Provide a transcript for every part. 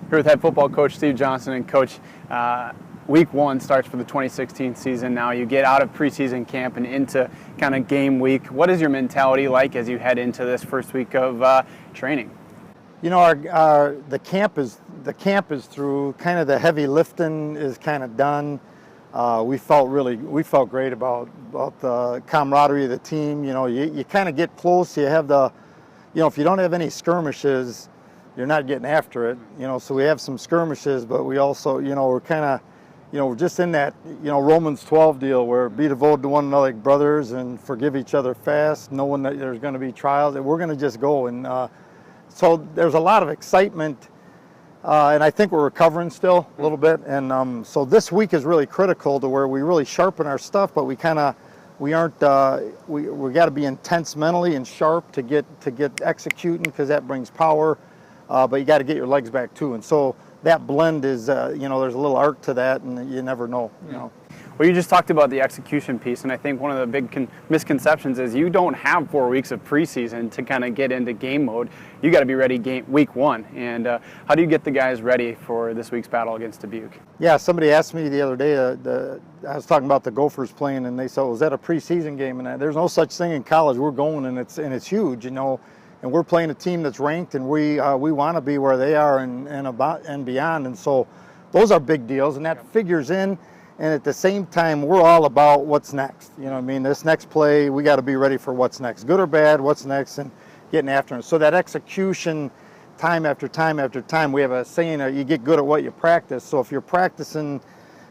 Here with head football coach Steve Johnson. And Coach, week one starts for the 2016 season now. You get out of preseason camp and into kind of game week. What is your mentality like as you head into this first week of training? You know, the camp is through. Kind of the heavy lifting is kind of done. We felt great about the camaraderie of the team. You know, you kind of get close. You have if you don't have any skirmishes, you're not getting after it. You know, so we have some skirmishes, but we also, we're kind of, we're just in that, Romans 12 deal where be devoted to one another like brothers and forgive each other fast, knowing that there's going to be trials. And we're going to just go. And so there's a lot of excitement. And I think we're recovering still a little bit. And so this week is really critical to where we really sharpen our stuff, but we got to be intense mentally and sharp to get executing, because that brings power. But you got to get your legs back too. And so that blend is, there's a little art to that, and you never know, Well, you just talked about the execution piece, and I think one of the big misconceptions is you don't have 4 weeks of preseason to kind of get into game mode. You got to be ready week one. And how do you get the guys ready for this week's battle against Dubuque? Yeah, somebody asked me the other day, I was talking about the Gophers playing, and they said, was that a preseason game? And there's no such thing in college. We're going, and it's huge, and we're playing a team that's ranked, and we want to be where they are and beyond. And so those are big deals, and that figures in. And at the same time, we're all about what's next. This next play, we got to be ready for what's next, good or bad, what's next, and getting after it. So that execution, time after time after time, we have a saying, you get good at what you practice. So if you're practicing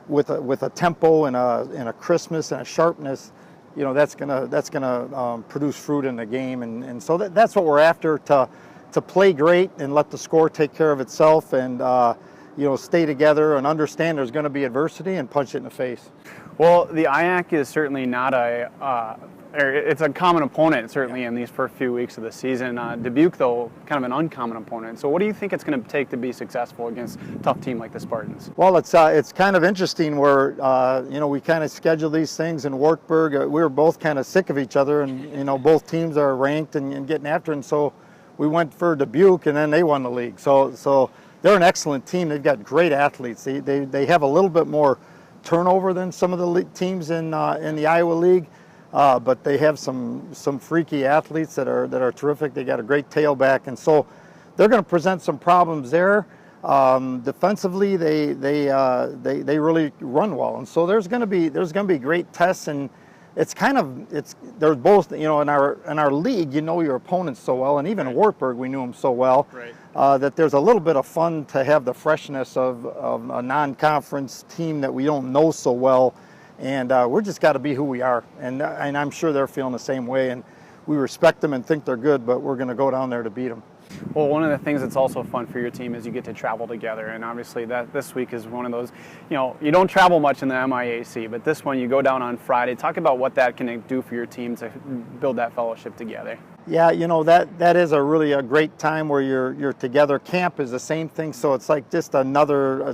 with a tempo and a crispness and a sharpness, that's gonna produce fruit in the game. And so that's what we're after, to play great and let the score take care of itself, and stay together and understand there's going to be adversity and punch it in the face. Well, the IAC is certainly not it's a common opponent, certainly, in these first few weeks of the season. Dubuque, though, kind of an uncommon opponent. So what do you think it's going to take to be successful against a tough team like the Spartans? Well, it's kind of interesting where, we kind of schedule these things in Wartburg. We were both kind of sick of each other, and, both teams are ranked and getting after it. And so we went for Dubuque, and then they won the league. So they're an excellent team. They've got great athletes. They have a little bit more turnover than some of the teams in the Iowa League, but they have some freaky athletes that are terrific. They got a great tailback, and so they're going to present some problems there. Defensively, they really run well, and so there's going to be great tests. And they're both, in our league, your opponents so well, and even in Wartburg we knew them so well, that there's a little bit of fun to have the freshness of a non-conference team that we don't know so well, and we're just got to be who we are, and I'm sure they're feeling the same way, and we respect them and think they're good, but we're going to go down there to beat them. Well, one of the things that's also fun for your team is you get to travel together, and obviously this week is one of those, you don't travel much in the MIAC, but this one you go down on Friday. Talk about what that can do for your team to build that fellowship together. Yeah, that is a great time where you're together. Camp is the same thing, so it's like just another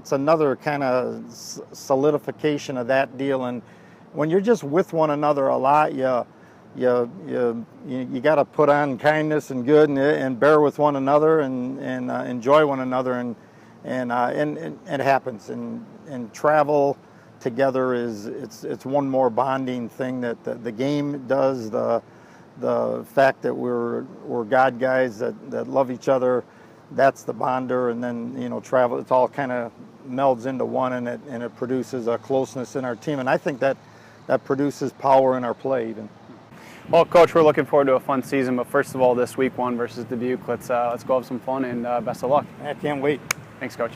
kind of solidification of that deal. And when you're just with one another a lot, you got to put on kindness and good and bear with one another and enjoy one another, and it happens. And travel together it's one more bonding thing that the game does. The fact that we're God guys that love each other, that's the bonder. And then travel, it's all kind of melds into one, and it produces a closeness in our team. And I think that produces power in our play even. Well, Coach, we're looking forward to a fun season, but first of all, this week one versus Dubuque, let's go have some fun, and best of luck. I can't wait. Thanks, Coach.